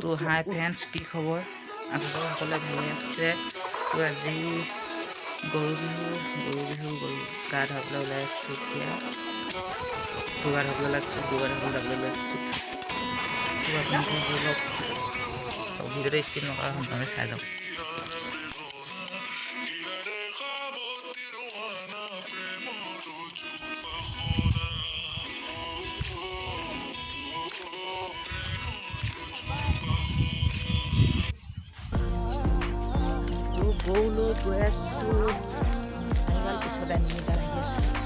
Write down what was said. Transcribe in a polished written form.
তো হাই ফ্ৰেণ্ডছ, কি খবৰ? আপোনালোক সকলোৱে ভালে আছে? তো আজি গৰু বিহু গা ধুৱাবলৈ ওলাই আছোঁ। এতিয়া গৰু গা ধুৱাবলৈ যাবলৈ ওলাইছোঁ। তো আপোনালোকে ধৰি লওক ভিডিঅ'টো স্কিপ নকৰা সম্পূৰ্ণকৈ চাই যাওক। গৰু লৈ গৈ আছোঁ। পিছত আনি আহি আছে।